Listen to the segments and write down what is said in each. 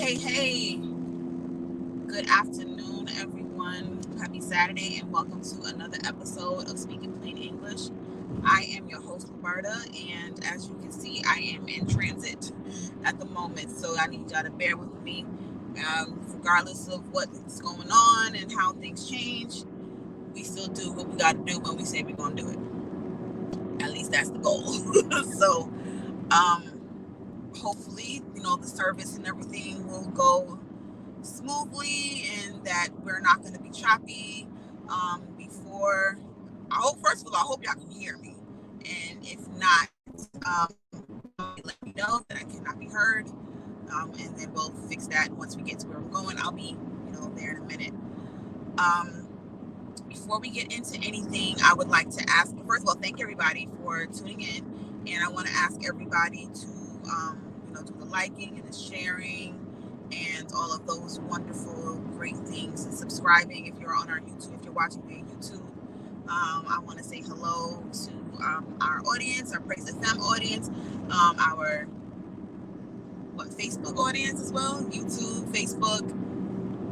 Hey, good afternoon, everyone. Happy Saturday, and welcome to another episode of Speaking Plain English. I am your host, Roberta, and as you can see, I am in transit at the moment, so I need y'all to bear with me. Regardless of what's going on and how things change, we still do what we got to do when we say we're going to do it. At least that's the goal. so, um, hopefully, the service and everything will go smoothly and that we're not going to be choppy before I hope y'all can hear me, and if not, let me know that I cannot be heard, and then we'll fix that once we get to where I'm going. I'll be there in a minute. Before we get into anything, I would like to ask, first of all, thank everybody for tuning in, and I want to ask everybody to do the liking and the sharing and all of those wonderful, great things, and subscribing if you're on our YouTube, if you're watching via YouTube. I want to say hello to our audience, our Praise FM audience, our Facebook audience as well, YouTube, Facebook,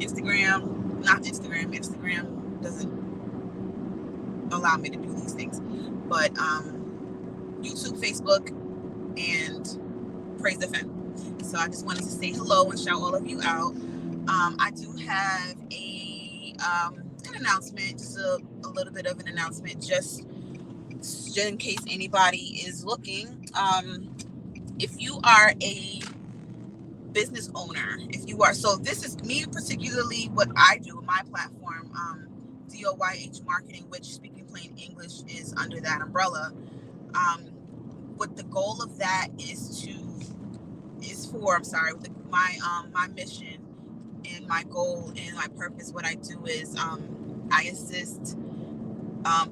Instagram, not Instagram. Instagram doesn't allow me to do these things, but YouTube, Facebook, and Praise FM. So I just wanted to say hello and shout all of you out. I do have an announcement, just a little bit of an announcement, just in case anybody is looking. If you are a business owner, so this is me particularly, what I do in my platform, DOYH Marketing, which Speaking Plain English is under that umbrella. What the goal of that my mission and my goal and my purpose. What I do is I assist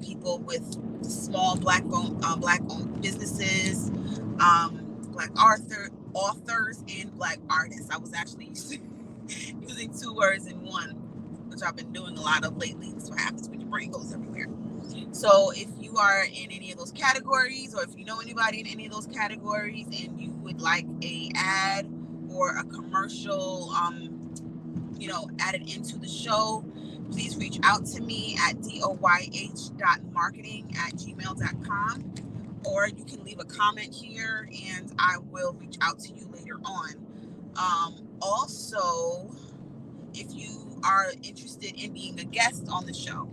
people with small black-owned businesses, black authors, and black artists. I was actually using two words in one, which I've been doing a lot of lately. That's what happens when your brain goes everywhere. So if you are in any of those categories, or if you know anybody in any of those categories and you would like a ad or a commercial added into the show, please reach out to me at doyh.marketing@gmail.com, or you can leave a comment here and I will reach out to you later on. Also, if you are interested in being a guest on the show,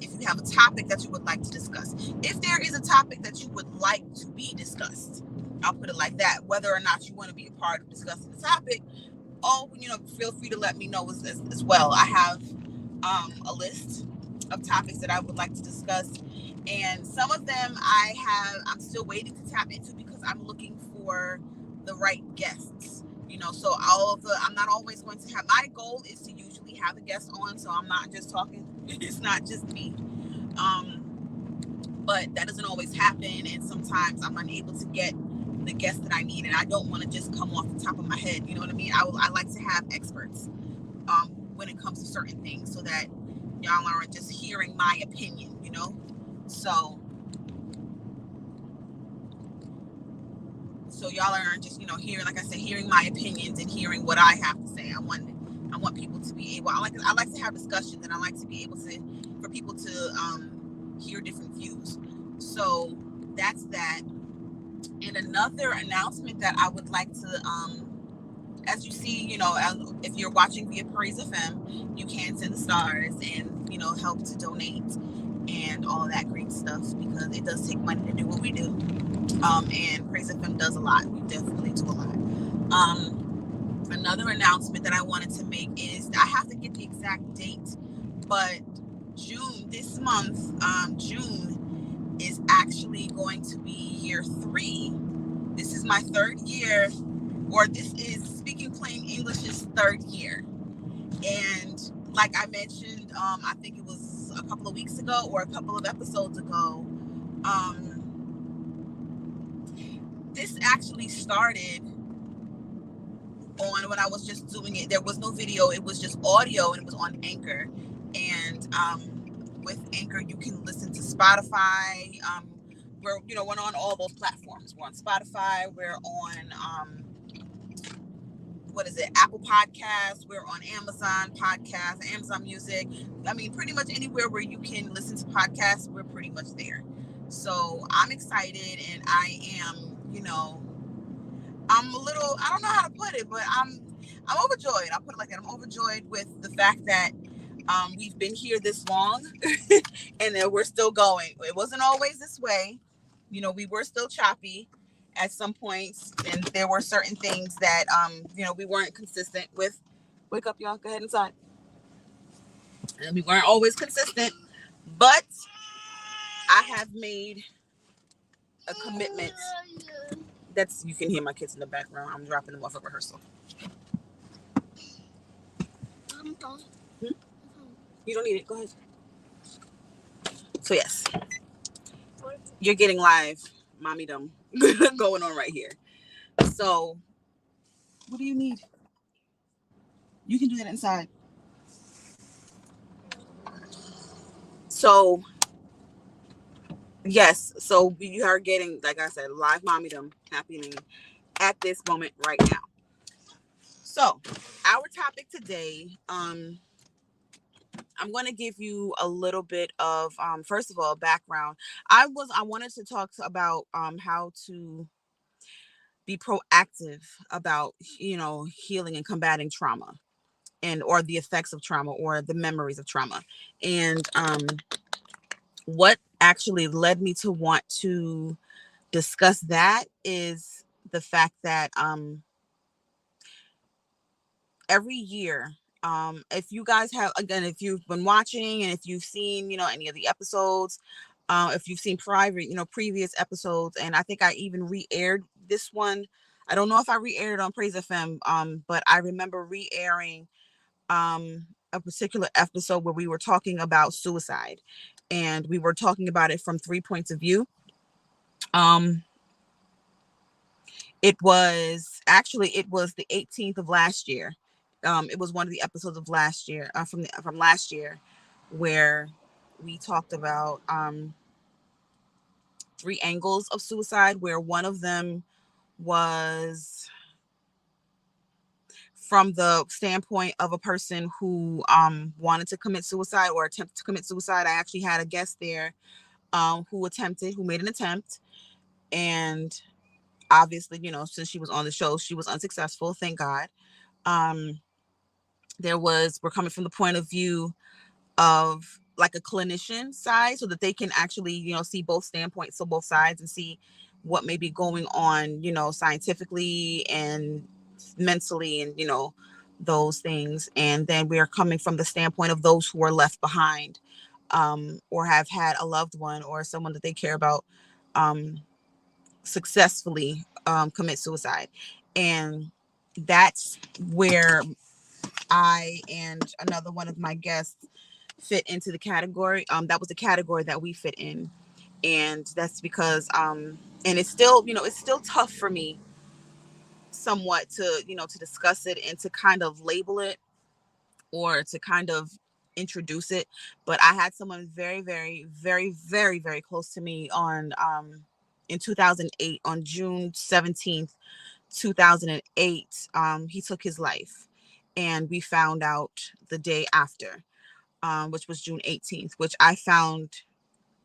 if you have a topic that you would like to discuss, if there is a topic that you would like to be discussed, I'll put it like that, whether or not you want to be a part of discussing the topic, feel free to let me know as well. I have a list of topics that I would like to discuss, and some of them I'm still waiting to tap into because I'm looking for the right guests. So I'm not always going to have, my goal is to usually have a guest on, so I'm not just talking. It's not just me. But that doesn't always happen, and sometimes I'm unable to get the guests that I need, and I don't want to just come off the top of my head. You know what I mean? I like to have experts when it comes to certain things, so that y'all aren't just hearing my opinion. So y'all aren't just hearing, like I said, hearing my opinions and hearing what I have to say. I want people to be able. I like to have discussions, and I like to be able for people to hear different views. So that's that. And another announcement that I would like to, as you see, if you're watching via Praise FM, you can send the stars and help to donate and all that great stuff, because it does take money to do what we do. And Praise FM does a lot. We definitely do a lot. Another announcement that I wanted to make is, I have to get the exact date, but June, this month, June is actually going to be year 3. This is my 3rd year, or this is Speaking Plain English's 3rd year. And like I mentioned, I think it was a couple of weeks ago or a couple of episodes ago, this actually started on when I was just doing it. There was no video, it was just audio, and it was on Anchor. And with Anchor, you can listen to Spotify. We're on all those platforms. We're on Spotify. We're on what is it, Apple Podcasts. We're on Amazon Podcasts, Amazon Music. I mean, pretty much anywhere where you can listen to podcasts, we're pretty much there. So I'm excited, and I am, I'm a little, I don't know how to put it, but I'm overjoyed. I'll put it like that. I'm overjoyed with the fact that we've been here this long and that we're still going. It wasn't always this way. We were still choppy at some points, and there were certain things that we weren't consistent with. Wake up, y'all. Go ahead inside. And we weren't always consistent, but I have made a commitment. That's, you can hear my kids in the background. I'm dropping them off at rehearsal. Hmm? You don't need it. Go ahead. So yes, you're getting live mommydom going on right here. So what do you need? You can do that inside. So yes, so you are getting, like I said, live mommydom happening at this moment right now. So our topic today, I'm going to give you a little bit of, first of all, background. I wanted to talk about how to be proactive about, healing and combating trauma, and or the effects of trauma or the memories of trauma. And what actually led me to want to discuss that is the fact that every year, if you guys have, again, if you've been watching and if you've seen, any of the episodes, if you've seen previous episodes, and I think I even re-aired this one. I don't know if I re-aired it on Praise FM, but I remember re-airing a particular episode where we were talking about suicide, and we were talking about it from 3 points of view. Um, it was the 18th of last year. It was one of the episodes of last year, from last year, where we talked about three angles of suicide, where one of them was from the standpoint of a person who wanted to commit suicide or attempt to commit suicide. I actually had a guest there who made an attempt, and obviously, since she was on the show, she was unsuccessful, thank God. um we're coming from the point of view of like a clinician side, so that they can actually, see both standpoints, so both sides, and see what may be going on, scientifically and mentally, and those things. And then we are coming from the standpoint of those who are left behind, or have had a loved one or someone that they care about um, successfully commit suicide. And that's where I and another one of my guests fit into the category. That was the category that we fit in. And that's because and it's still tough for me somewhat to, to discuss it and to kind of label it or to kind of introduce it. But I had someone very, very, very, very, very close to me on in 2008, on June 17th, 2008. He took his life, and we found out the day after, which was June 18th, which I found,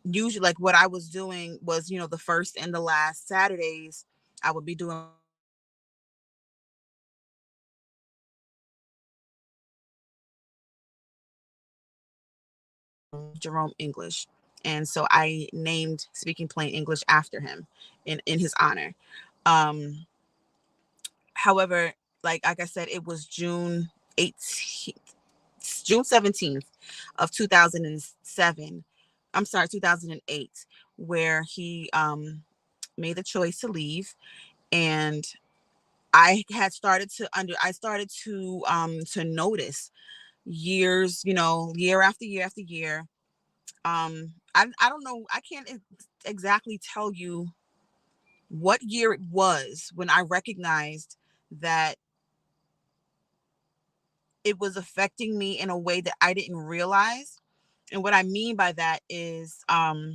usually, like, what I was doing was, the first and the last Saturdays I would be doing Jerome English. And so I named Speaking Plain English after him, in his honor. Um, However, like I said, it was June 17th of 2007. I'm sorry, 2008, where he made the choice to leave. And I started to notice years, year after year after year. I don't know, I can't exactly tell you what year it was when I recognized that it was affecting me in a way that I didn't realize. And what I mean by that is that,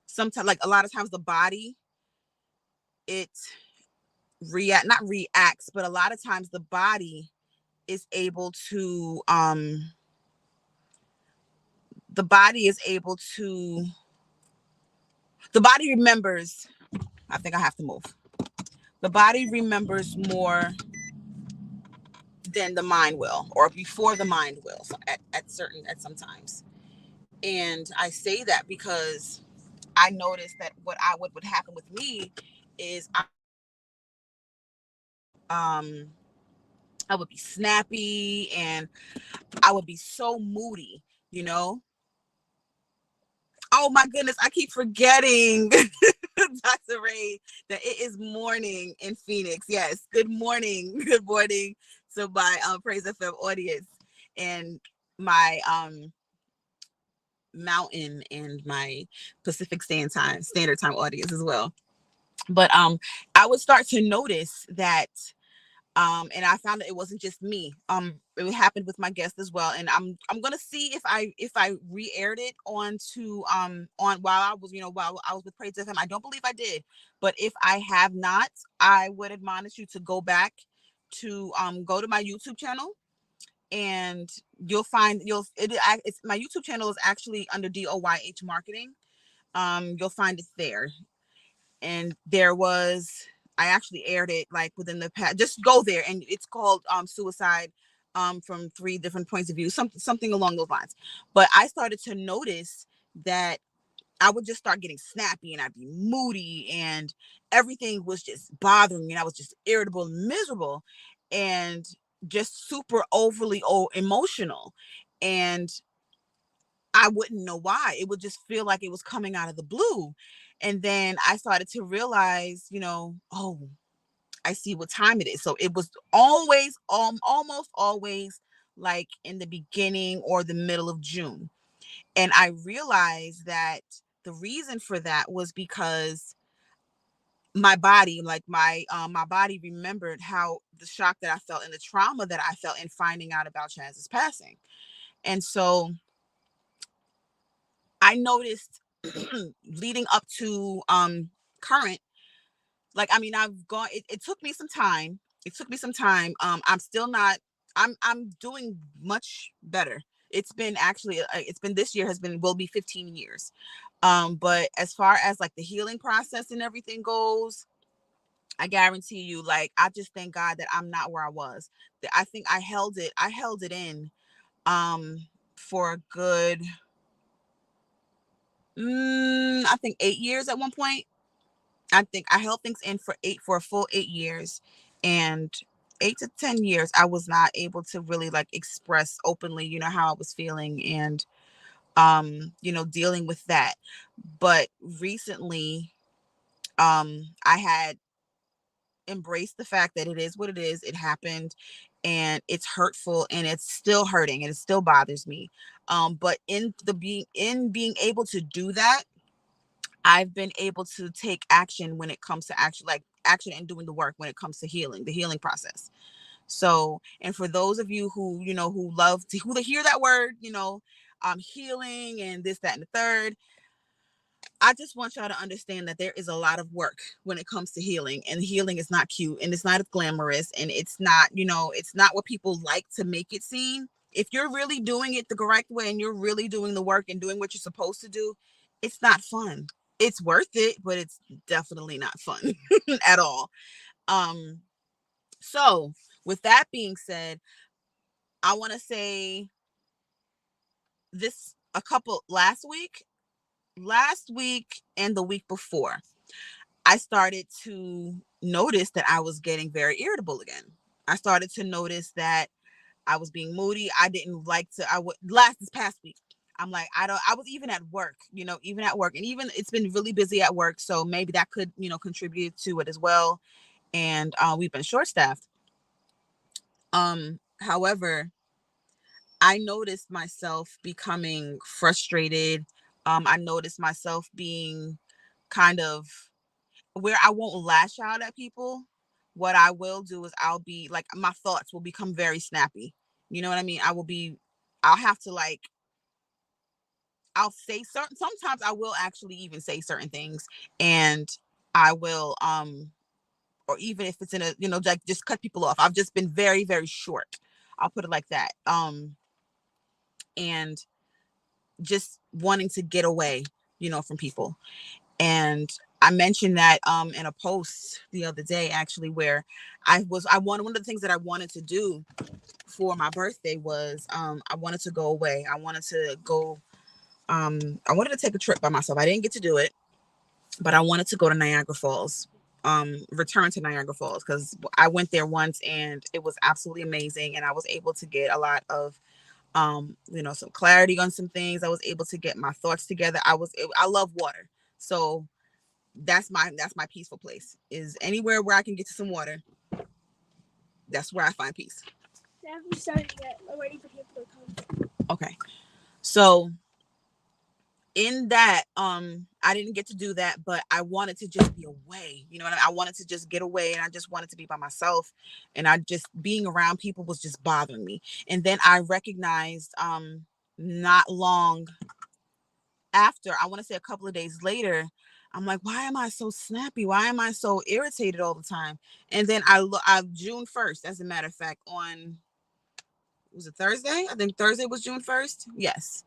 sometimes, like, a lot of times, the body it not reacts, but a lot of times the body is able to the body is able to the body remembers. I think I have to move. The body remembers more than the mind will, or before the mind will, at sometimes. And I say that because I noticed that what would happen with me is um I would be snappy, and I would be so moody, you know. Oh my goodness, I keep forgetting, Dr. Ray, that it is morning in Phoenix. Yes, good morning. Good morning to my Praise FM audience, and my Mountain and my Pacific Standard Time audience as well. But I would start to notice that and I found that it wasn't just me. It happened with my guest as well, and I'm gonna see if I re-aired it on while I was, while I was with Praise FM. I don't believe I did, but if I have not, I would admonish you to go back to go to my YouTube channel, and you'll find it's my YouTube channel is actually under DOYH Marketing. You'll find it there, and there was I actually aired it like within the past. Just go there, and it's called Suicide from three different points of view, something along those lines. But I started to notice that I would just start getting snappy, and I'd be moody, and everything was just bothering me, and I was just irritable and miserable, and just super overly emotional. And I wouldn't know why. It would just feel like it was coming out of the blue. And then I started to realize, oh, I see what time it is. So it was always, almost always like in the beginning or the middle of June. And I realized that the reason for that was because my body, like my body remembered how the shock that I felt and the trauma that I felt in finding out about Chaz's passing. And so I noticed leading up to current, like, I mean, I've gone it took me some time. It took me some time. I'm still not I'm doing much better. It's been actually it's been this year has been will be 15 years. But as far as like the healing process and everything goes, I guarantee you, like, I just thank God that I'm not where I was. That I think I held it in for a good I think 8 years at one point. I think I held things in for a full 8 years, and 8 to 10 years, I was not able to really like express openly, how I was feeling, and dealing with that. But recently, I had embraced the fact that it is what it is. It happened, and it's hurtful, and it's still hurting, and it still bothers me. But in being able to do that, I've been able to take action when it comes to action and doing the work when it comes to healing, the healing process. So, and for those of you who, who love to hear that word, healing and this, that, and the third, I just want y'all to understand that there is a lot of work when it comes to healing, and healing is not cute, and it's not as glamorous, and it's not, it's not what people like to make it seem. If you're really doing it the correct way, and you're really doing the work and doing what you're supposed to do, it's not fun. It's worth it, but it's definitely not fun at all. Um, so with that being said, I want to say this a couple last week and the week before, I started to notice that I was getting very irritable again. I started to notice that I was being moody. I didn't like to, I would last this past week. I'm like, I was even at work, even at work, and even it's been really busy at work. So maybe that could, contribute to it as well. And we've been short staffed. However, I noticed myself becoming frustrated. I noticed myself being kind of where I won't lash out at people. What I will do is I'll be like, my thoughts will become very snappy. You know what I mean? I'll have to like, I'll say sometimes I will actually even say certain things. And I will or even if it's in a, like just cut people off. I've just been very, very short. I'll put it like that. And just wanting to get away, from people. And I mentioned that in a post the other day, actually, where I wanted, one of the things that I wanted to do for my birthday was I wanted to go away. I wanted to take a trip by myself. I didn't get to do it, but I wanted to go to Niagara Falls, return to Niagara Falls, because I went there once and it was absolutely amazing. And I was able to get a lot of, some clarity on some things. I was able to get my thoughts together. I love water. So that's my peaceful place, is anywhere where I can get to some water. That's where I find peace. They haven't started yet. I'm waiting for people to come. Okay. So in that, I didn't get to do that, but I wanted to just be away. You know what I mean? I wanted to just get away, and I just wanted to be by myself. And I just, being around people was just bothering me. And then I recognized not long after, I want to say a couple of days later, I'm like, why am I so snappy? Why am I so irritated all the time? And then June 1st, as a matter of fact, on, was it Thursday? I think Thursday was June 1st. Yes.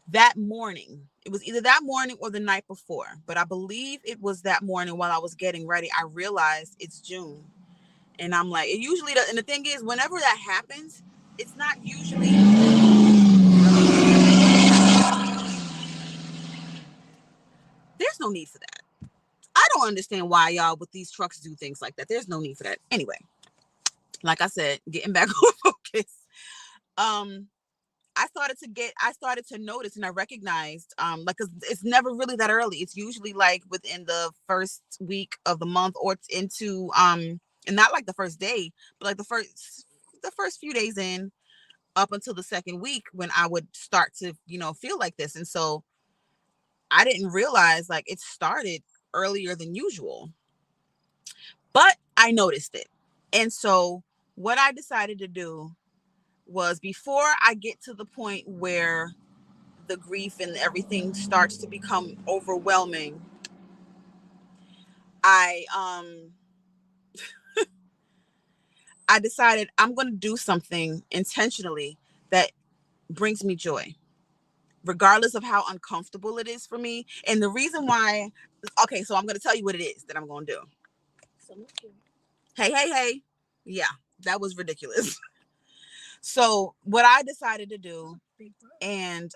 That morning, it was either that morning or the night before, but I believe it was that morning while I was getting ready, I realized it's June. And I'm like, it usually does. And the thing is, whenever that happens, it's not usually, there's no need for that. I don't understand why y'all with these trucks do things like that. There's no need for that. Anyway, like I said, getting back on focus. Um, I started to notice, and I recognized, like, 'cause it's never really that early. It's usually like within the first week of the month, or it's into, and not like the first day, but like the first few days in, up until the second week, when I would start to, feel like this. And so I didn't realize like it started earlier than usual, but I noticed it. And so what I decided to do was, before I get to the point where the grief and everything starts to become overwhelming, I I decided I'm going to do something intentionally that brings me joy, regardless of how uncomfortable it is for me. And the reason why, okay, so I'm going to tell you what it is that I'm going to do. Hey, hey, hey. Yeah, that was ridiculous. So what I decided to do, and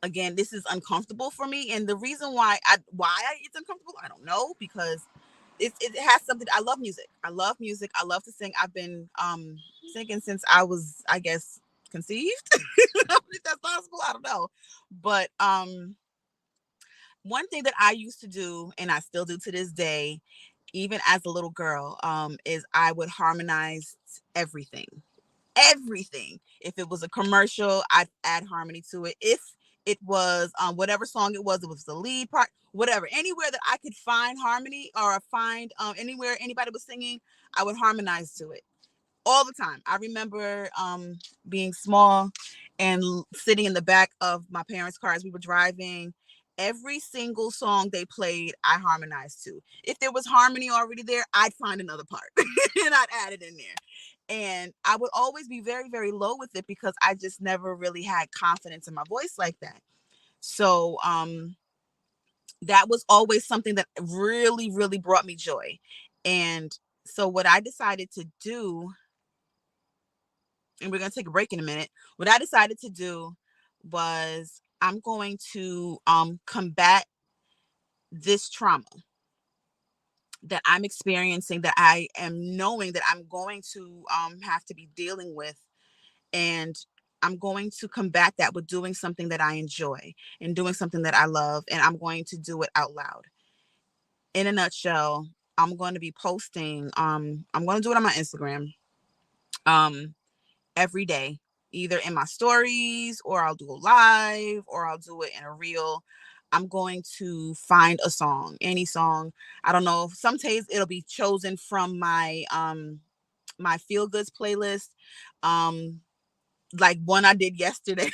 again, this is uncomfortable for me, and the reason why it's uncomfortable, I don't know, because it has something. I love music. I love music. I love to sing. I've been singing since I was, I guess, conceived. If that's possible, I don't know. But one thing that I used to do, and I still do to this day, even as a little girl, is I would harmonize everything. Everything. If it was a commercial, I'd add harmony to it. If it was whatever song it was the lead part, whatever, anywhere that I could find harmony, or find anywhere anybody was singing, I would harmonize to it all the time. I remember being small and sitting in the back of my parents' car as we were driving. Every single song they played, I harmonized to. If there was harmony already there, I'd find another part and I'd add it in there. And I would always be very, very low with it, because I just never really had confidence in my voice like that. So that was always something that really, really brought me joy. And so what I decided to do, and we're going to take a break in a minute. What I decided to do was, I'm going to combat this trauma that I'm experiencing, that I am knowing that I'm going to have to be dealing with. And I'm going to combat that with doing something that I enjoy and doing something that I love. And I'm going to do it out loud. In a nutshell, I'm going to be posting, I'm going to do it on my Instagram. Um, every day, either in my stories, or I'll do a live, or I'll do it in a reel. I'm going to find a song, any song. I don't know. Some days it'll be chosen from my feel goods playlist. Um, like one I did yesterday.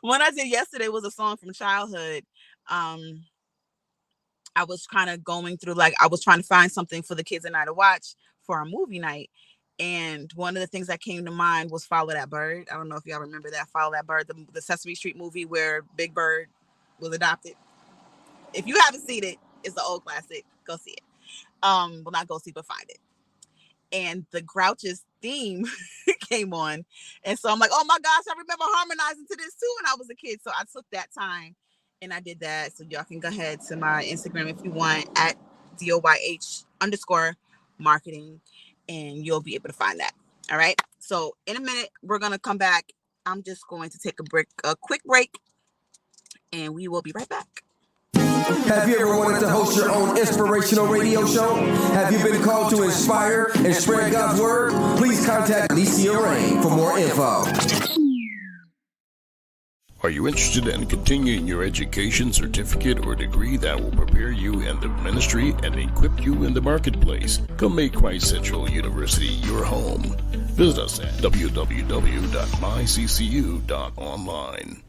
One I did yesterday was a song from childhood. Um, I was kind of going through, like, I was trying to find something for the kids and I to watch for our movie night. And one of the things that came to mind was Follow That Bird. I don't know if y'all remember that, Follow That Bird, the Sesame Street movie where Big Bird was adopted. If you haven't seen it, it's an old classic. Go see it. Well, not go see, but find it. And the Grouches theme came on. And so I'm like, oh my gosh, I remember harmonizing to this too when I was a kid. So I took that time and I did that. So y'all can go ahead to my Instagram if you want at DOYH_marketing, and you'll be able to find that. All right. So in a minute, we're going to come back. I'm just going to take a quick break, and we will be right back. Have you ever wanted to host your own inspirational radio show? Have you been called to inspire and spread God's word? Please contact Alicia Rain for more info. Are you interested in continuing your education, certificate, or degree that will prepare you in the ministry and equip you in the marketplace? Come make Christ Central University your home. Visit us at www.myccu.online.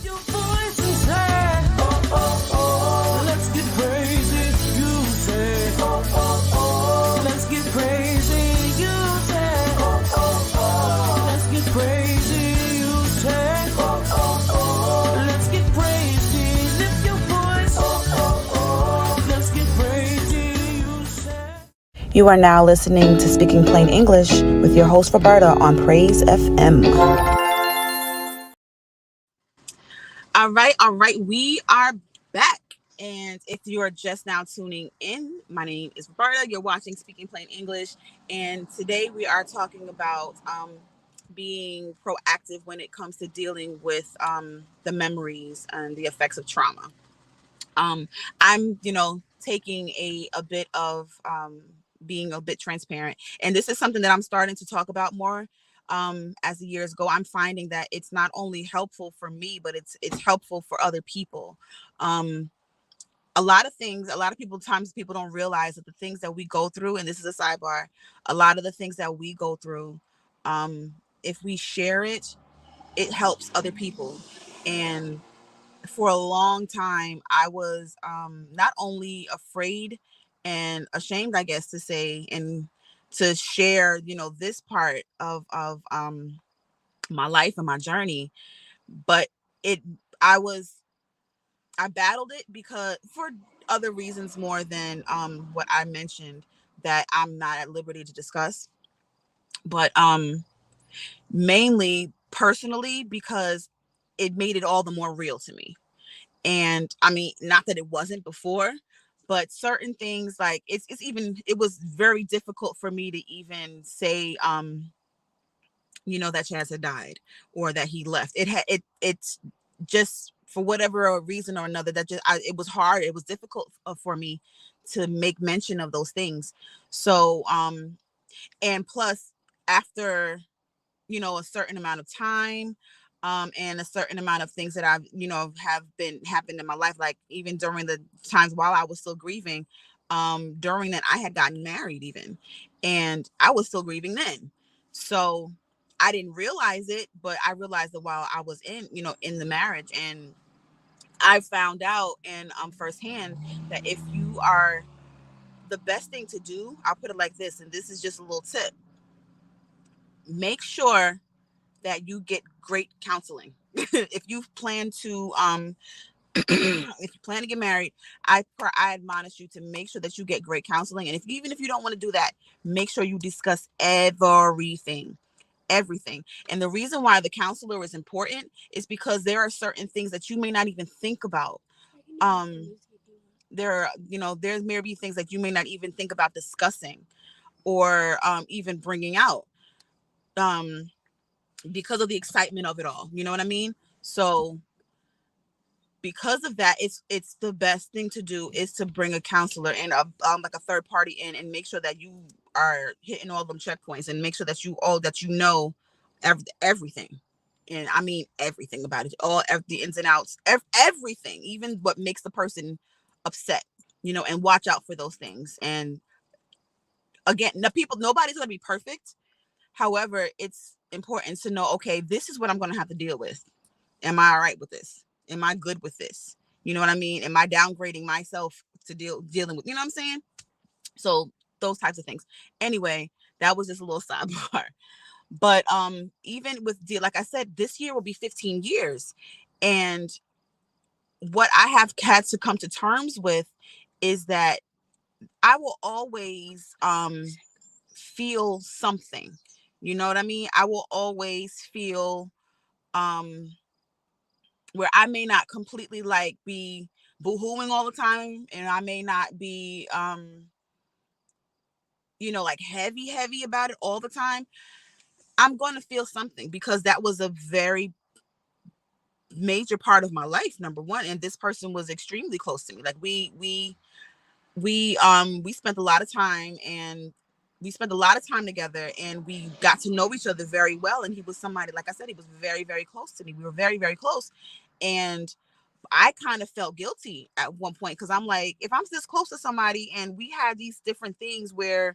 Your voice is heard. Oh, oh, oh. Let's get crazy. You say. Oh, oh, oh. Let's get crazy. You say. Oh, oh, oh. Let's get crazy. You say. Oh, oh, oh. Let's get crazy. Lift your voice. Oh, oh, oh. Let's get crazy. You say. You are now listening to Speaking Plain English with your host Roberta on Praise FM. All right. We are back. And if you are just now tuning in, my name is Roberta. You're watching Speaking Plain English. And today we are talking about being proactive when it comes to dealing with the memories and the effects of trauma. I'm, taking a bit of being a bit transparent. And this is something that I'm starting to talk about more. As the years go, I'm finding that it's not only helpful for me, but it's helpful for other people. A lot of people don't realize that the things that we go through, and this is a sidebar, a lot of the things that we go through, if we share it, it helps other people. And for a long time, I was not only afraid and ashamed, I guess, to say and to share, this part of my life and my journey, but it I was I battled it because for other reasons more than what I mentioned that I'm not at liberty to discuss, but mainly personally because it made it all the more real to me. And I mean, not that it wasn't before, but certain things like it was very difficult for me to even say that Chaz had died or that he left. It's just for whatever reason or another that it was hard. It was difficult for me to make mention of those things. So and plus after a certain amount of time and a certain amount of things that I've have been happened in my life, like even during the times while I was still grieving, during that I had gotten married even, and I was still grieving then. So I didn't realize it, but I realized that while I was in the marriage, and I found out and firsthand that if you are the best thing to do, I'll put it like this, and this is just a little tip: make sure that you get great counseling. If you plan to if you plan to get married, I admonish you to make sure that you get great counseling. And even if you don't want to do that, make sure you discuss everything. And the reason why the counselor is important is because there are certain things that you may not even think about. There may be things that you may not even think about discussing or even bringing out. Because of the excitement of it all. You know what I mean? So because of that, it's the best thing to do is to bring a counselor and like a third party in, and make sure that you are hitting all them checkpoints, and make sure that you know everything. And I mean everything about it, the ins and outs, everything, even what makes the person upset, and watch out for those things. And again, nobody's going to be perfect. However, it's important to know, okay, this is what I'm going to have to deal with. Am I all right with this? Am I good with this? You know what I mean? Am I downgrading myself to dealing with, you know what I'm saying? So those types of things. Anyway, that was just a little sidebar. But even with like I said, this year will be 15 years. And what I have had to come to terms with is that I will always feel something. You know what I mean? I will always feel where I may not completely like be boohooing all the time, and I may not be you know, like heavy about it all the time. I'm going to feel something because that was a very major part of my life, number one, and this person was extremely close to me. Like we spent a lot of time, and we spent a lot of time together, and we got to know each other very well. And he was somebody, like I said, he was very, very close to me. We were very, very close. And I kind of felt guilty at one point because I'm like, if I'm this close to somebody and we had these different things where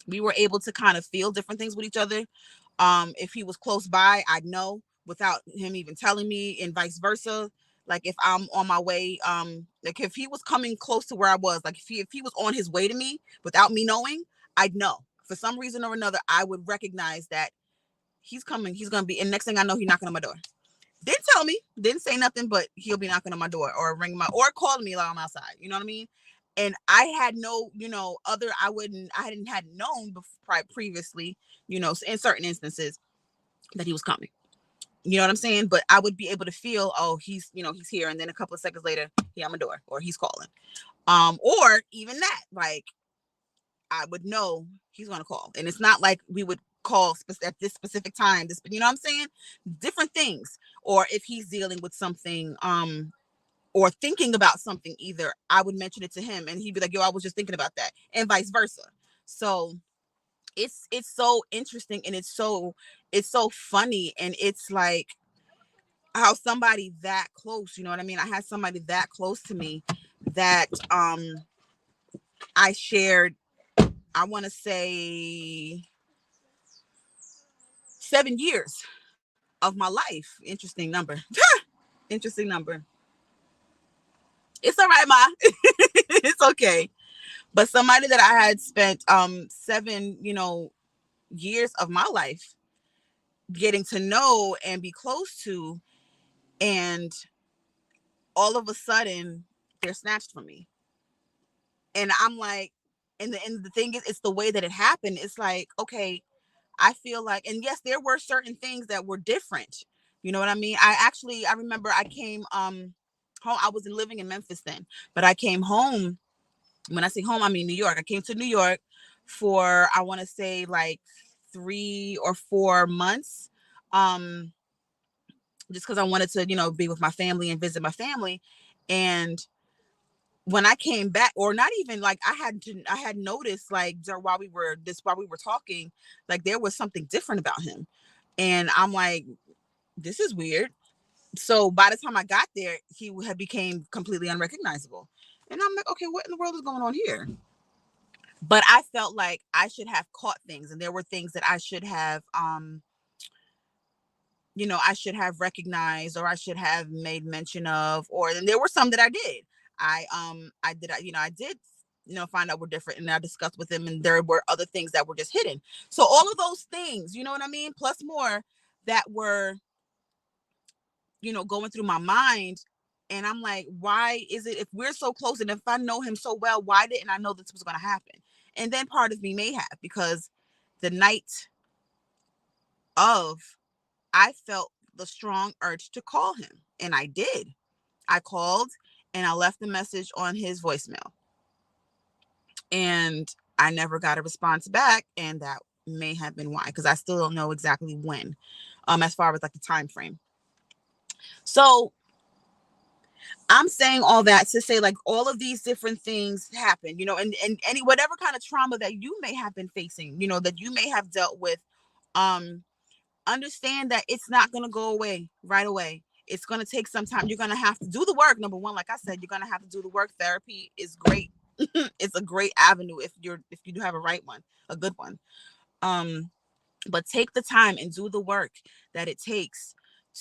we were able to kind of feel different things with each other. If he was close by, I'd know without him even telling me, and vice versa. Like if I'm on my way, like if he was coming close to where I was, like if he was on his way to me without me knowing, I'd know. For some reason or another, I would recognize that he's coming, he's gonna be, and next thing I know, he's knocking on my door. Didn't tell me, didn't say nothing, but he'll be knocking on my door or ringing my, or calling me while I'm outside. You know what I mean? And I had no, you know, I hadn't known previously, you know, in certain instances that he was coming. You know what I'm saying? But I would be able to feel, oh, he's, you know, he's here. And then a couple of seconds later, he on my door, or he's calling. Or even that, like, I would know he's going to call. And it's not like we would call at this specific time, this, you know what I'm saying? Different things. Or if he's dealing with something, or thinking about something, either I would mention it to him and he'd be like, yo, I was just thinking about that, and vice versa. So it's so interesting, and it's so funny, and it's like how somebody that close, you know what I mean? I had somebody that close to me that I shared, I want to say 7 years of my life. Interesting number. Interesting number. It's all right, Ma. It's okay. But somebody that I had spent 7, you know, years of my life getting to know and be close to, and all of a sudden they're snatched from me. And I'm like, and the thing is, it's the way that it happened. It's like, okay, I feel like, and yes, there were certain things that were different. You know what I mean? I remember I came home. I was living in Memphis then, but I came home. When I say home, I mean New York. I came to New York for, I want to say, like 3 or 4 months. Just because I wanted to, you know, be with my family and visit my family. And when I came back, or not even like, I had noticed, like, while we were talking, like there was something different about him. And I'm like, this is weird. So by the time I got there, he had became completely unrecognizable. And I'm like, okay, what in the world is going on here? But I felt like I should have caught things, and there were things that I should have, you know, I should have recognized, or I should have made mention of, or then there were some that I did. I did, you know, find out were different, and I discussed with him, and there were other things that were just hidden. So all of those things, you know what I mean, plus more, that were, you know, going through my mind. And I'm like, why is it, if we're so close, and if I know him so well, why didn't I know this was going to happen? And then part of me may have, because the night of, I felt the strong urge to call him, and I did. I called, and I left a message on his voicemail, and I never got a response back. And that may have been why, because I still don't know exactly when, as far as like the time frame. So I'm saying all that to say, like, all of these different things happen, you know, and any, whatever kind of trauma that you may have been facing, you know, that you may have dealt with, understand that it's not going to go away right away. It's going to take some time. You're going to have to do the work. Number one, like I said, you're going to have to do the work. Therapy is great. It's a great avenue if you do have a right one, a good one. But take the time and do the work that it takes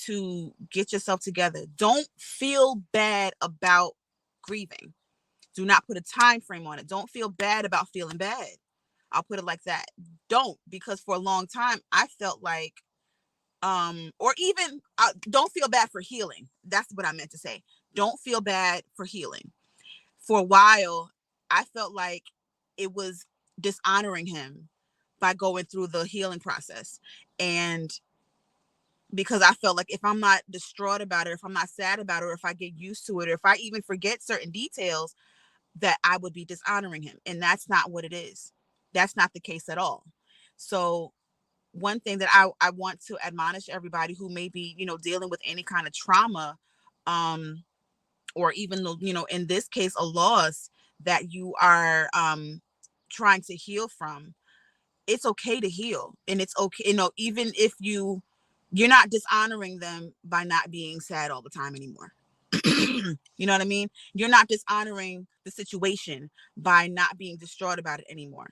to get yourself together. Don't feel bad about grieving. Do not put a time frame on it. Don't feel bad about feeling bad. I'll put it like that. Don't, because for a long time I felt like, or even don't feel bad for healing. That's what I meant to say. Don't feel bad for healing. For a while, I felt like it was dishonoring him by going through the healing process. And because I felt like if I'm not distraught about it, if I'm not sad about it, or if I get used to it, or if I even forget certain details, that I would be dishonoring him. And that's not what it is. That's not the case at all. So one thing that I want to admonish everybody who may be, dealing with any kind of trauma, or even, in this case, a loss that you are trying to heal from, it's okay to heal. And it's okay, even if you're not dishonoring them by not being sad all the time anymore. You know what I mean? You're not dishonoring the situation by not being distraught about it anymore.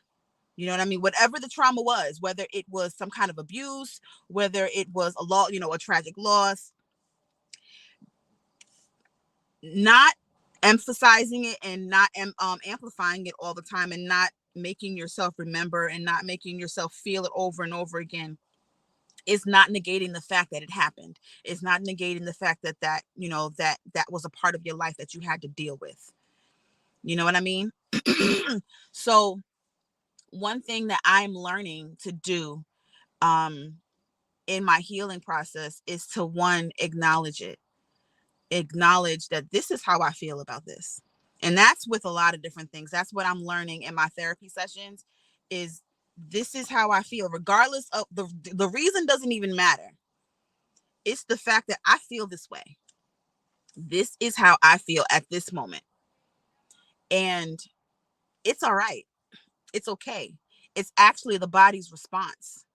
You know what I mean? Whatever the trauma was, whether it was some kind of abuse, whether it was a loss, a tragic loss, not emphasizing it and not amplifying it all the time, and not making yourself remember and not making yourself feel it over and over again, is not negating the fact that it happened. It's not negating the fact that that was a part of your life that you had to deal with. You know what I mean? So one thing that I'm learning to do in my healing process is to, one, acknowledge it. Acknowledge that this is how I feel about this. And that's with a lot of different things. That's what I'm learning in my therapy sessions, is this is how I feel, regardless of the reason doesn't even matter. It's the fact that I feel this way. This is how I feel at this moment. And it's all right. It's okay. It's actually the body's response.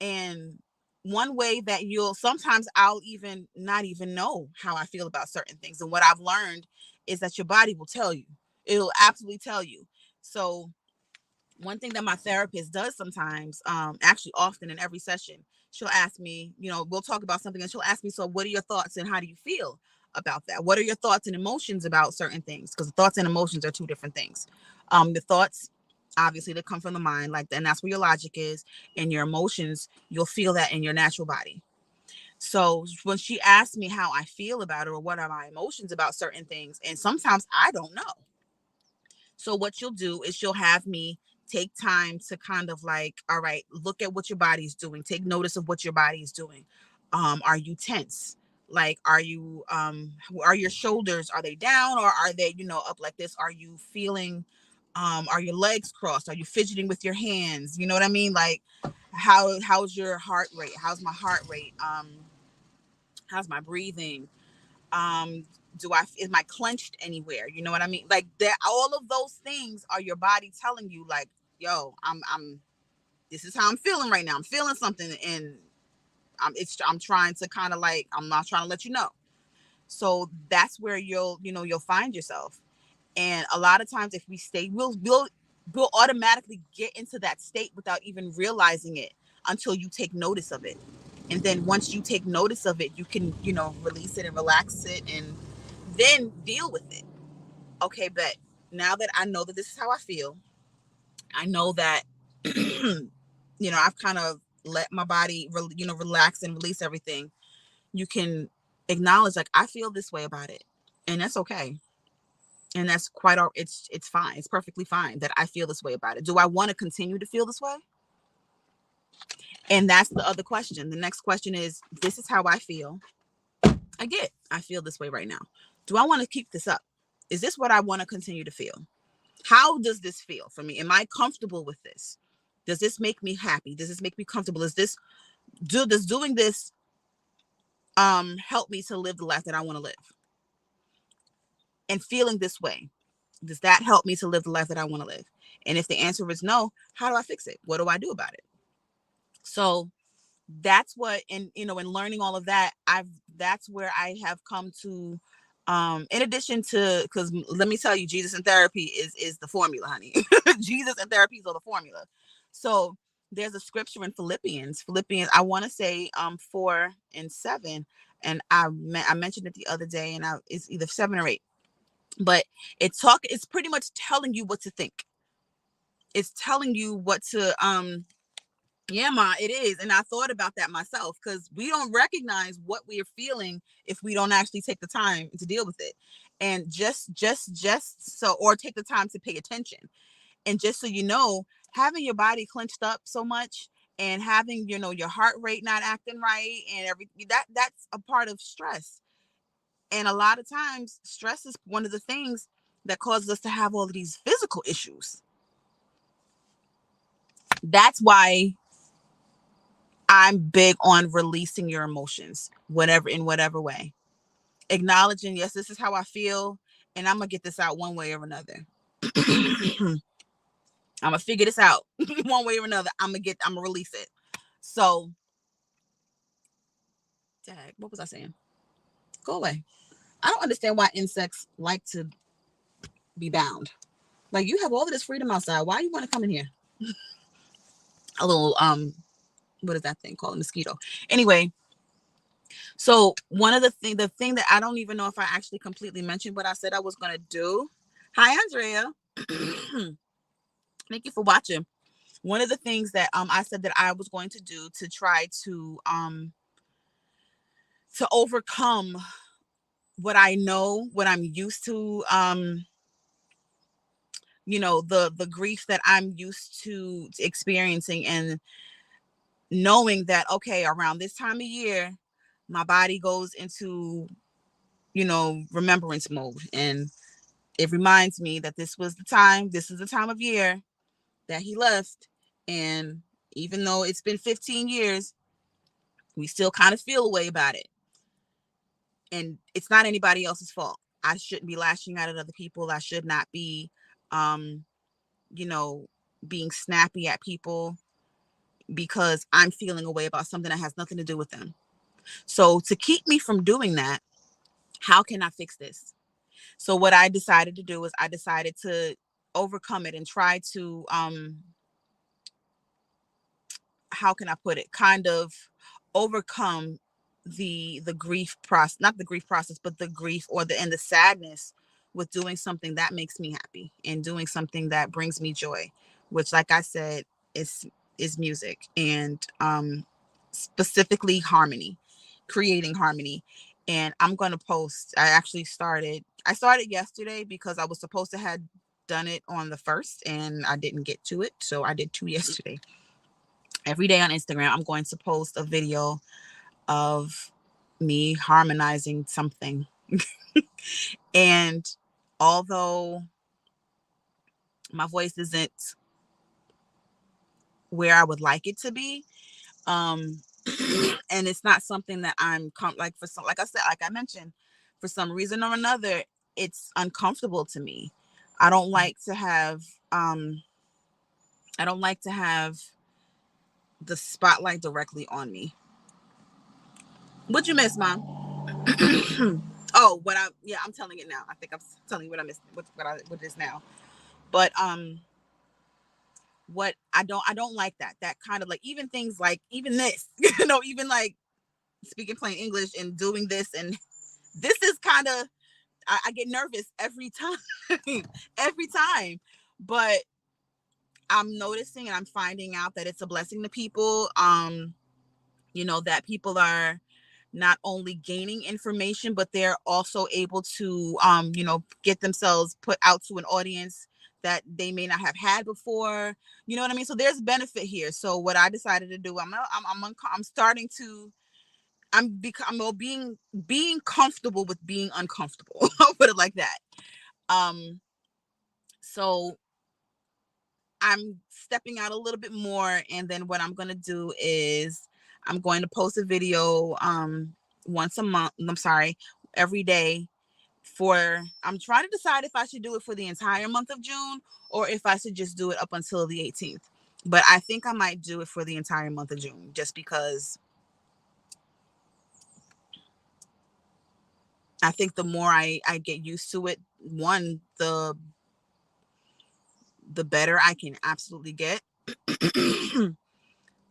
And one way that sometimes I'll even not even know how I feel about certain things. And what I've learned is that your body will tell you. It'll absolutely tell you. So one thing that my therapist does sometimes, actually often in every session, she'll ask me, we'll talk about something and she'll ask me, so what are your thoughts and how do you feel about that? What are your thoughts and emotions about certain things? Because thoughts and emotions are two different things. The thoughts, obviously, they come from the mind, and that's where your logic is. And your emotions, you'll feel that in your natural body. So when she asks me how I feel about it, or what are my emotions about certain things, and sometimes I don't know. So what she'll do is she'll have me take time to kind of all right, look at what your body's doing. Take notice of what your body is doing. Are you tense? Are you, are your shoulders, are they down, or are they, up like this? Are you feeling, are your legs crossed? Are you fidgeting with your hands? You know what I mean? How's your heart rate? How's my heart rate? How's my breathing? Am I clenched anywhere? You know what I mean? All of those things are your body telling you, yo, this is how I'm feeling right now. I'm feeling something, and I'm trying to kind of I'm not trying to let you know. So that's where you'll find yourself. And a lot of times if we stay, we'll automatically get into that state without even realizing it until you take notice of it. And then once you take notice of it, you can, release it and relax it and then deal with it. Okay, but now that I know that this is how I feel, I know that, I've kind of let my body, relax and release everything. You can acknowledge, I feel this way about it. And that's okay. And that's it's fine. It's perfectly fine that I feel this way about it. Do I want to continue to feel this way? And that's the other question. The next question is, this is how I feel. I feel this way right now. Do I want to keep this up? Is this what I want to continue to feel? How does this feel for me? Am I comfortable with this? Does this make me happy? Does this make me comfortable? Does doing this help me to live the life that I want to live? And feeling this way, does that help me to live the life that I want to live? And if the answer is no, how do I fix it? What do I do about it? So that's what, in learning all of that, that's where I have come to, in addition to, because let me tell you, Jesus and therapy is the formula, honey. Jesus and therapies are the formula. So there's a scripture in Philippians, I want to say 4:7, and I mentioned it the other day, and it's either 7 or 8, but it's pretty much telling you what to think. It's telling you what to yeah, ma, it is. And I thought about that myself, because we don't recognize what we are feeling if we don't actually take the time to deal with it. And just so, or take the time to pay attention. And just so you know, having your body clenched up so much, and having, your heart rate not acting right, and everything, that's a part of stress. And a lot of times stress is one of the things that causes us to have all of these physical issues. That's why I'm big on releasing your emotions, in whatever way. Acknowledging, yes, this is how I feel, and I'm gonna get this out one way or another. I'm gonna figure this out one way or another. I'm gonna release it. So, Dad, what was I saying? Go away. I don't understand why insects like to be bound. Like, you have all of this freedom outside. Why you want to come in here? A little what is that thing called? A mosquito. Anyway, so the thing that I don't even know if I actually completely mentioned what I said I was gonna do. Hi, Andrea. Thank you for watching. One of the things that I said that I was going to do to try to overcome what I know, what I'm used to, the grief that I'm used to experiencing, and knowing that, okay, around this time of year, my body goes into, remembrance mode, and it reminds me that this is the time of year that he left. And even though it's been 15 years, we still kind of feel a way about it. And it's not anybody else's fault. I shouldn't be lashing out at other people. I should not be, being snappy at people because I'm feeling a way about something that has nothing to do with them. So to keep me from doing that, how can I fix this? So what I decided to do is I decided to overcome it and try to, how can I put it? Kind of overcome the grief process, not the grief process, but the grief and the sadness with doing something that makes me happy and doing something that brings me joy, which, like I said, is music, and specifically harmony, creating harmony. And I'm going to post, I started yesterday because I was supposed to have done it on the 1st and I didn't get to it. So I did 2 yesterday. Every day on Instagram, I'm going to post a video of me harmonizing something. And although my voice isn't where I would like it to be, and it's not something that I'm like I mentioned, for some reason or another, it's uncomfortable to me. I don't like to have the spotlight directly on me. What'd you miss, Mom? Oh, I'm telling it now. I think I'm telling you what I missed, what it is now. But what I don't like that kind of, like, even things like even this, even like speaking plain English and doing this, and this is kind of, I get nervous every time, every time. But I'm noticing and I'm finding out that it's a blessing to people. That people are not only gaining information, but they're also able to, get themselves put out to an audience that they may not have had before. You know what I mean? So there's benefit here. So what I decided to do, I'm starting to, being comfortable with being uncomfortable. I'll put it like that. So I'm stepping out a little bit more, and then what I'm going to do is I'm going to post a video once a month. I'm sorry, every day. I'm trying to decide if I should do it for the entire month of June or if I should just do it up until the 18th. But I think I might do it for the entire month of June, just because I think the more I get used to it, one, the better I can absolutely get.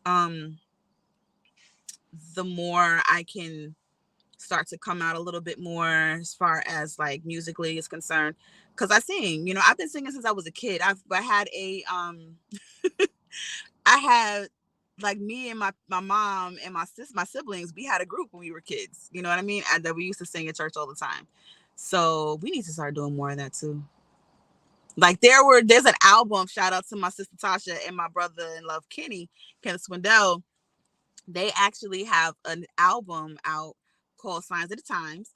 the more I can start to come out a little bit more as far as like musically is concerned. Cause I sing, you know, I've been singing since I was a kid. I had a, I had like me and my mom and my siblings, we had a group when we were kids, you know what I mean? And that we used to sing at church all the time. So we need to start doing more of that too. Like there's an album, shout out to my sister Tasha and my brother-in-law Kenneth Swindell. They actually have an album out called Signs of the Times.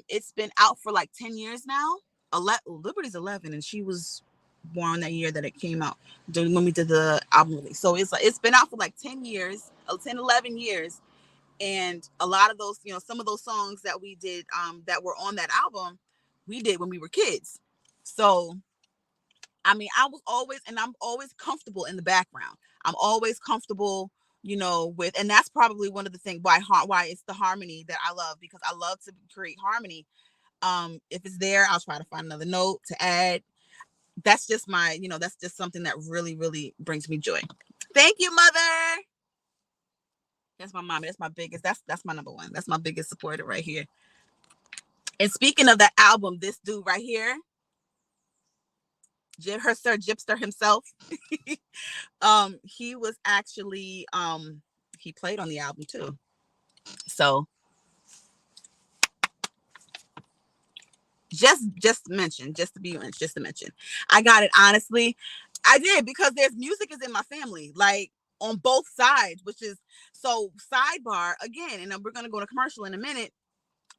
It's been out for like 10 years now. Liberty's 11 and she was born that year that it came out when we did the album release. So it's been out for like 10 years, 10, 11 years. And a lot of those, you know, some of those songs that we did that were on that album, we did when we were kids. So, I mean, I'm always comfortable in the background. I'm always comfortable, you know, with, and that's probably one of the things why it's the harmony that I love, because I love to create harmony. If it's there, I'll try to find another note to add. That's just my, you know, that's just something that really, really brings me joy. Thank you, mother. That's my mommy. That's my biggest, that's my number one. That's my biggest supporter right here. And speaking of that album, this dude right here, Sir Gypster himself, he was actually, he played on the album too. So just to mention. I got it, honestly. I did, because there's music is in my family, like on both sides, which is, so sidebar again, and then we're going to go to commercial in a minute,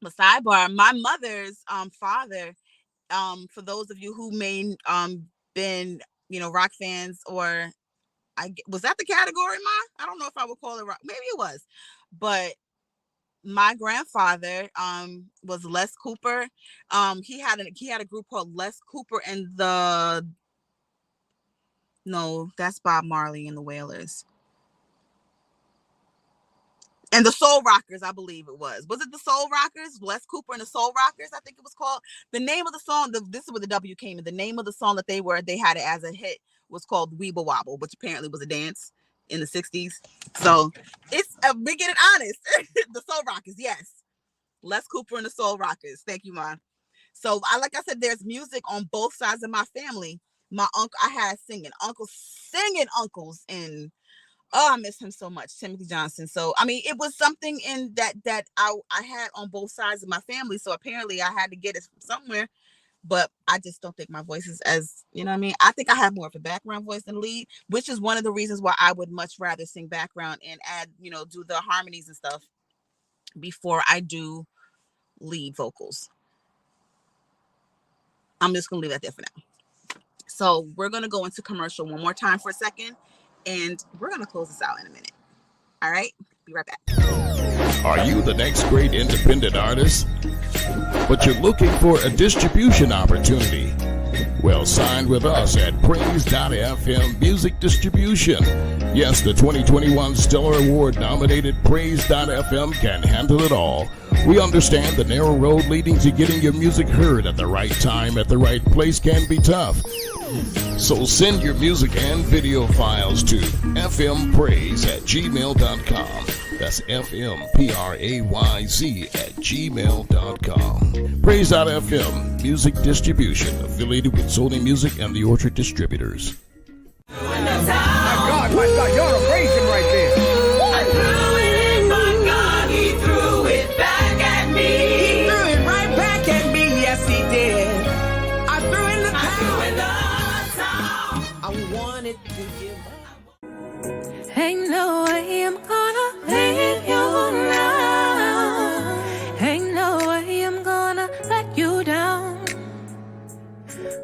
but sidebar, my mother's father, for those of you who may been, you know, rock fans, or was that the category, Ma? I don't know if I would call it rock. Maybe it was, but my grandfather was Les Cooper. He had a group called Les Cooper and that's Bob Marley and the Wailers. And the Soul Rockers, I believe it was. Was it the Soul Rockers? Les Cooper and the Soul Rockers, I think it was called. The name of the song, this is where the W came in. The name of the song that they had it as a hit was called Weeble Wobble, which apparently was a dance in the 60s. So it's, we're getting honest. The Soul Rockers, yes. Les Cooper and the Soul Rockers. Thank you, Ma. So like I said, there's music on both sides of my family. My uncle, I had singing uncles, and I miss him so much, Timothy Johnson. So, I mean, it was something in that I had on both sides of my family. So apparently I had to get it from somewhere, but I just don't think my voice is as, you know what I mean? I think I have more of a background voice than lead, which is one of the reasons why I would much rather sing background and add, you know, do the harmonies and stuff before I do lead vocals. I'm just going to leave that there for now. So we're going to go into commercial one more time for a second, and we're going to close this out in a minute. All right? Be right back. Are you the next great independent artist, but you're looking for a distribution opportunity? Well, sign with us at Praise.fm Music Distribution. Yes, the 2021 Stellar Award nominated Praise.fm can handle it all. We understand the narrow road leading to getting your music heard at the right time at the right place can be tough. So send your music and video files to fmpraise@gmail.com. That's fmprayz@gmail.com. Praise.fm Music Distribution, affiliated with Sony Music and the Orchard Distributors. My God, y'all are praising right there. Ain't no way I'm gonna leave you now. Ain't no way I'm gonna let you down.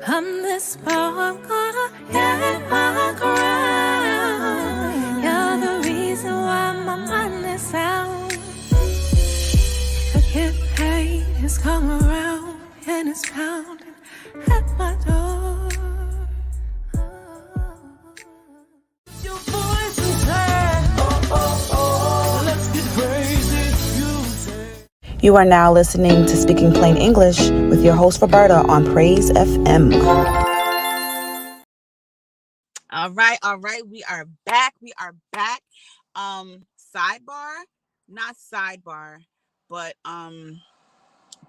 I'm this far, I'm gonna get my crown. You're the reason why my mind is sound. The get paid has come around and it's pounding at my door. You are now listening to Speaking Plain English with your host Roberta on Praise FM. All right. We are back. Sidebar, not sidebar, but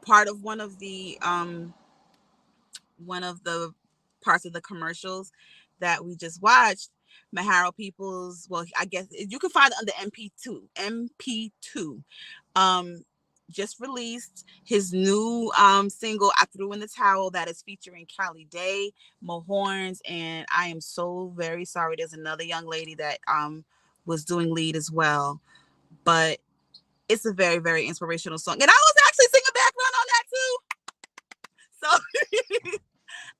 part of one of the parts of the commercials that we just watched, Maharo Peoples, well, I guess you can find it under MP2. Just released his new single, I Threw in the Towel, that is featuring Callie Day, Mo Horns, and I am so very sorry. There's another young lady that was doing lead as well. But it's a very, very inspirational song. And I was actually singing background on that too. So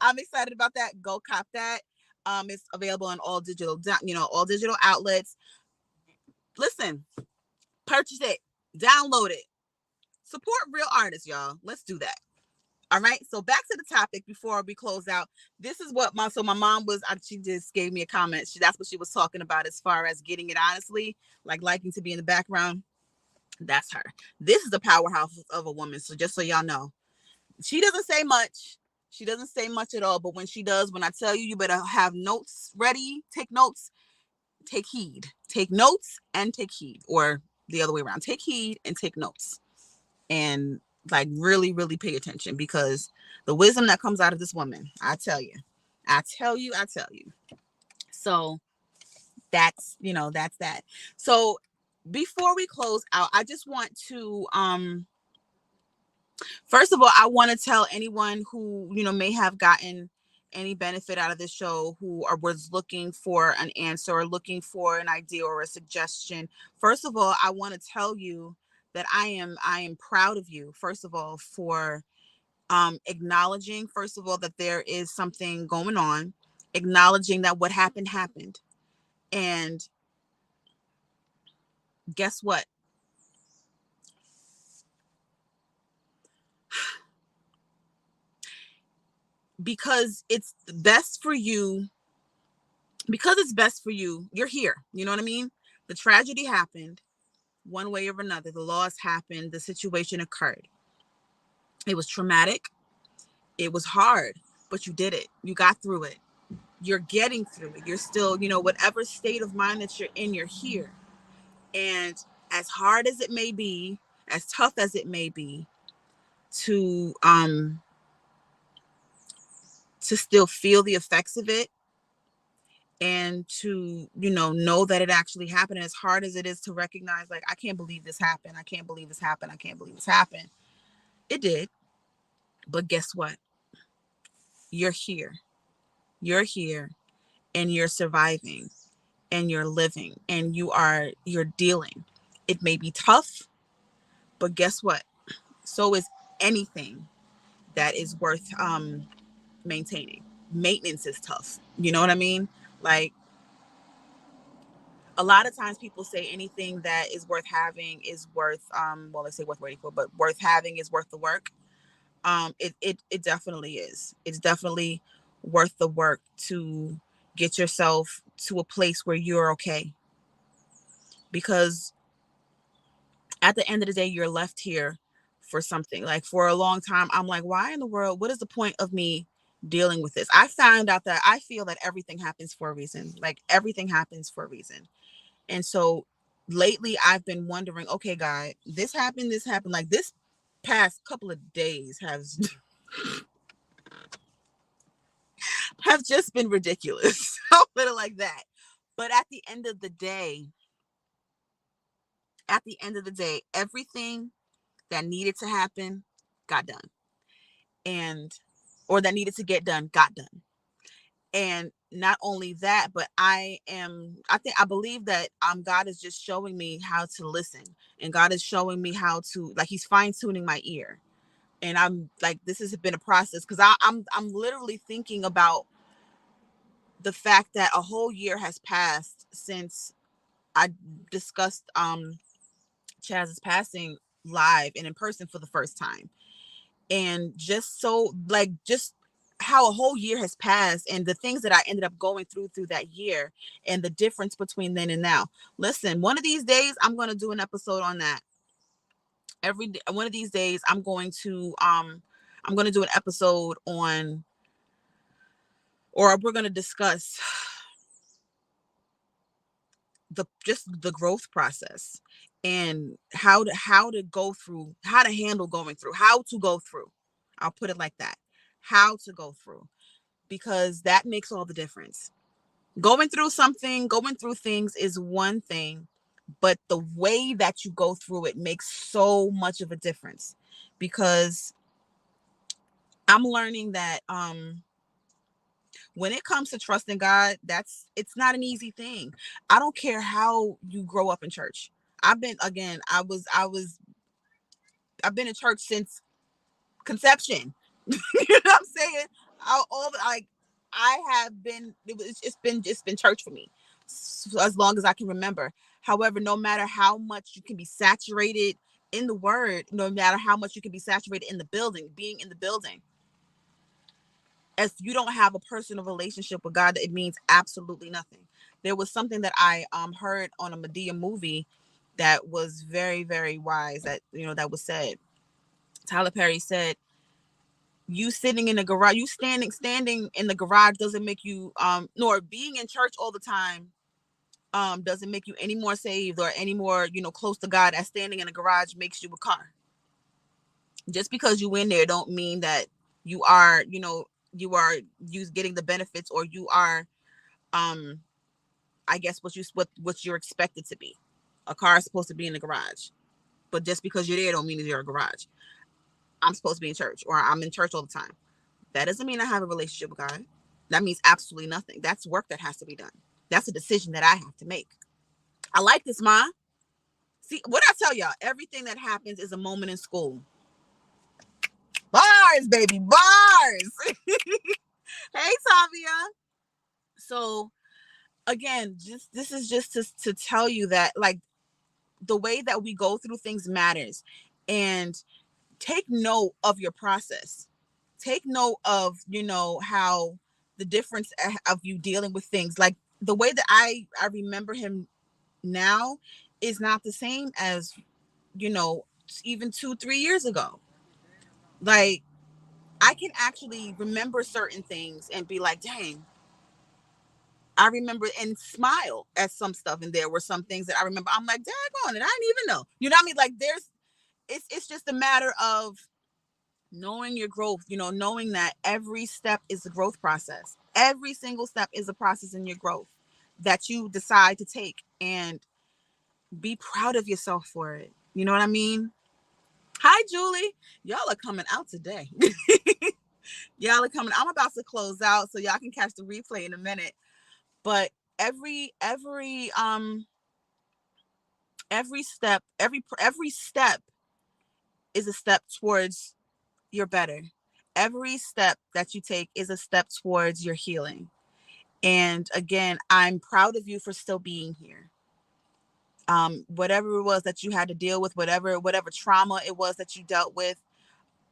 I'm excited about that. Go cop that. It's available on all digital outlets. Listen, purchase it, download it, support real artists, y'all. Let's do that. All right. So back to the topic before we close out. This is what my mom was. She just gave me a comment. That's what she was talking about as far as getting it honestly, like liking to be in the background. That's her. This is the powerhouse of a woman. So just so y'all know, she doesn't say much. She doesn't say much at all. But when she does, when I tell you, you better have notes ready, take notes, take heed, take notes and take heed, or the other way around, take heed and take notes, and like really, really pay attention, because the wisdom that comes out of this woman, I tell you. So that's that. So before we close out, I just want to first of all, I want to tell anyone who may have gotten any benefit out of this show, who was looking for an answer or looking for an idea or a suggestion. First of all, I want to tell you that I am proud of you, first of all, for acknowledging, first of all, that there is something going on, acknowledging that what happened. And guess what? Because it's best for you, you're here. You know what I mean? The tragedy happened one way or another. The loss happened. The situation occurred. It was traumatic. It was hard, but you did it. You got through it. You're getting through it. You're still, whatever state of mind that you're in, you're here. And as hard as it may be, as tough as it may be, to still feel the effects of it, and to know that it actually happened. And as hard as it is to recognize, like, I can't believe this happened, it did. But guess what? You're here, and you're surviving, and you're living, and you're dealing. It may be tough, but guess what? So is anything that is worth maintaining. Maintenance is tough. You know what I mean? Like, a lot of times people say anything that is worth having is worth let's say worth waiting for, but worth having is worth the work. It definitely is. It's definitely worth the work to get yourself to a place where you're okay. Because at the end of the day, you're left here for something. Like, for a long time, I'm like, why in the world? What is the point of me dealing with this? I found out that I feel that everything happens for a reason. Like, everything happens for a reason. And so lately I've been wondering, okay, God, this happened. Like, this past couple of days have just been ridiculous. I'll put it like that. But at the end of the day, everything that needed to happen got done, or that needed to get done got done. And not only that, but I believe that God is just showing me how to listen, and God is showing me how to, like, he's fine tuning my ear. And I'm like, this has been a process, because I'm literally thinking about the fact that a whole year has passed since I discussed Chaz's passing live and in person for the first time. And just how a whole year has passed, and the things that I ended up going through that year, and the difference between then and now. Listen, one of these days I'm going to do an episode on that. One of these days I'm going to do an episode on, or we're going to discuss the growth process, and how to go through, how to handle going through, how to go through. I'll put it like that. How to go through, because that makes all the difference. Going through something, going through things is one thing, but the way that you go through it makes so much of a difference. Because I'm learning that when it comes to trusting God, it's not an easy thing. I don't care how you grow up in church. I've been again, I was I've been in church since conception. You know what I'm saying? I have been, it's been church for me as long as I can remember. However, no matter how much you can be saturated in the word, no matter how much you can be saturated in the building, being in the building, if you don't have a personal relationship with God, it means absolutely nothing. There was something that I heard on a Medea movie that was very, very wise, that that was said. Tyler Perry said, you sitting in the garage, you standing in the garage doesn't make you nor being in church all the time doesn't make you any more saved or any more close to God as standing in a garage makes you a car. Just because you in there don't mean that you are you getting the benefits, or you are I guess what you're expected to be. A car is supposed to be in the garage, but just because you're there don't mean that you're a garage. I'm supposed to be in church, or I'm in church all the time. That doesn't mean I have a relationship with God. That means absolutely nothing. That's work that has to be done. That's a decision that I have to make. I like this, Ma. See, what I tell y'all, everything that happens is a moment in school. Bars, baby, bars. Hey, Tavia. So again, this is just to tell you that, like, the way that we go through things matters. And take note of your process. Take note of how the difference of you dealing with things, like the way that I remember him now is not the same as even 2-3 years ago. Like, I can actually remember certain things and be like, dang, I remember, and smile at some stuff. And there were some things that I remember, I'm like, daggone it, I didn't even know. You know what I mean? Like, it's just a matter of knowing your growth, knowing that every step is a growth process. Every single step is a process in your growth that you decide to take, and be proud of yourself for it. You know what I mean? Hi, Julie. Y'all are coming out today. Y'all are coming. I'm about to close out so y'all can catch the replay in a minute. But every step, every step is a step towards your better. Every step that you take is a step towards your healing. And again, I'm proud of you for still being here. Whatever it was that you had to deal with, whatever trauma it was that you dealt with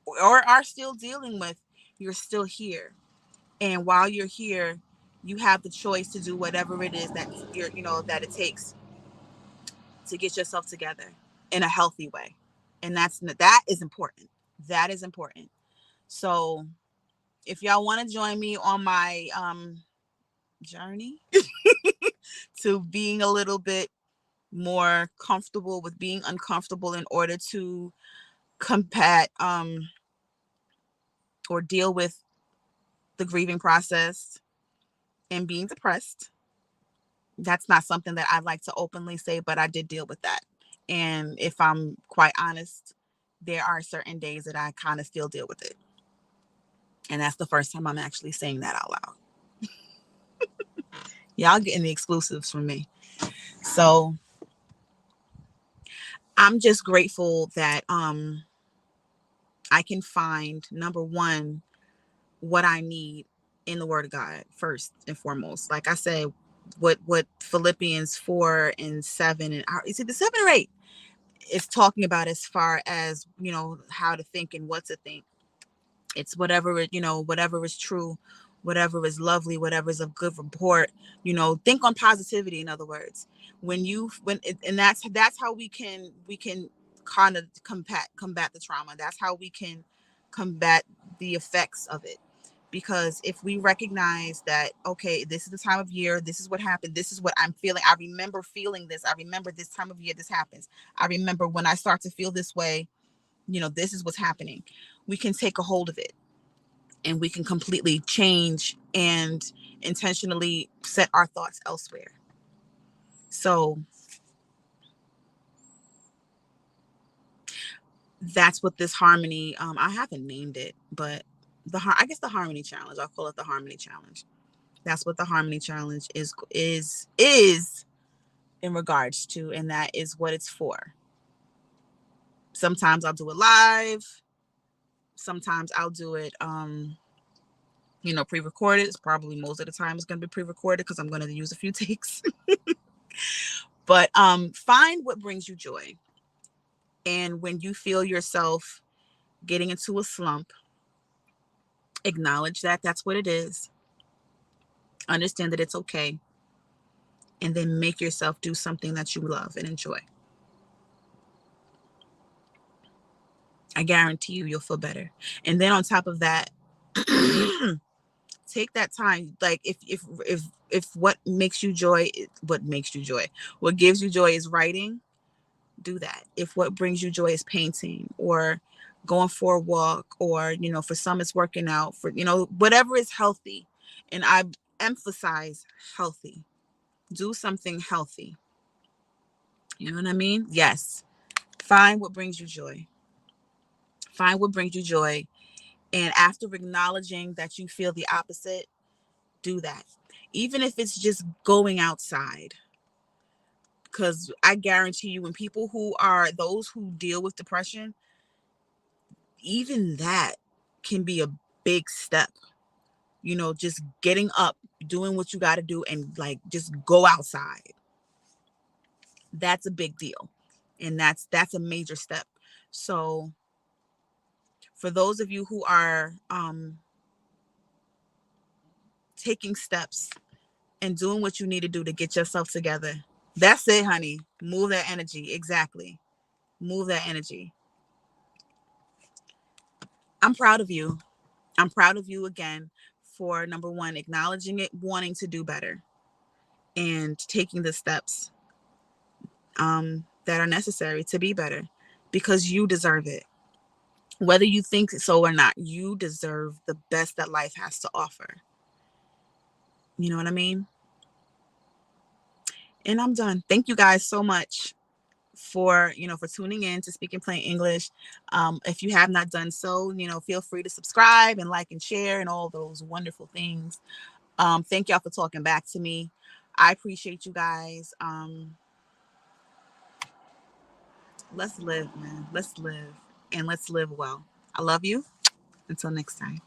or are still dealing with, you're still here. And while you're here, you have the choice to do whatever it is that that it takes to get yourself together in a healthy way. And that is important. That is important. So if y'all want to join me on my journey to being a little bit more comfortable with being uncomfortable in order to combat or deal with the grieving process and being depressed, that's not something that I'd like to openly say, but I did deal with that. And if I'm quite honest, there are certain days that I kind of still deal with it. And that's the first time I'm actually saying that out loud. Y'all getting the exclusives from me. So I'm just grateful that I can find, number one, what I need in the Word of God first and foremost. Like I said, what Philippians 4:7 and is it the 7 or 8 is talking about, as far as how to think and what to think. It's whatever is true, whatever is lovely, whatever is of good report. Think on positivity. In other words, and that's how we can kind of combat the trauma. That's how we can combat the effects of it. Because if we recognize that, okay, this is the time of year, this is what happened, this is what I'm feeling, I remember feeling this, I remember this time of year this happens, I remember when I start to feel this way, this is what's happening. We can take a hold of it, and we can completely change and intentionally set our thoughts elsewhere. So that's what this harmony, I haven't named it, but I guess the harmony challenge, I'll call it the harmony challenge. That's what the harmony challenge is in regards to, and that is what it's for. Sometimes I'll do it live. Sometimes I'll do it, pre-recorded. It's probably most of the time it's going to be pre-recorded because I'm going to use a few takes. But find what brings you joy. And when you feel yourself getting into a slump, acknowledge that that's what it is. Understand that it's okay. And then make yourself do something that you love and enjoy. I guarantee you'll feel better. And then on top of that, take that time. Like if what gives you joy is writing, do that. If what brings you joy is painting or going for a walk, or for some it's working out, for whatever is healthy. And I emphasize healthy. Do something healthy. You know what I mean? Yes. Find what brings you joy. Find what brings you joy. And after acknowledging that you feel the opposite, do that. Even if it's just going outside. Because I guarantee you, when people those who deal with depression, even that can be a big step. Just getting up, doing what you got to do, and just go outside. That's a big deal. And that's a major step. So for those of you who are taking steps and doing what you need to do to get yourself together, that's it, honey. Move that energy. Exactly. Move that energy. I'm proud of you. I'm proud of you again for, number one, acknowledging it, wanting to do better, and taking the steps that are necessary to be better, because you deserve it. Whether you think so or not, you deserve the best that life has to offer. You know what I mean? And I'm done. Thank you guys so much for tuning in to Speaking Plain English. If you have not done so, feel free to subscribe and like and share and all those wonderful things. Thank y'all for talking back to me. I appreciate you guys. Let's live, man. Let's live, and let's live well. I love you. Until next time.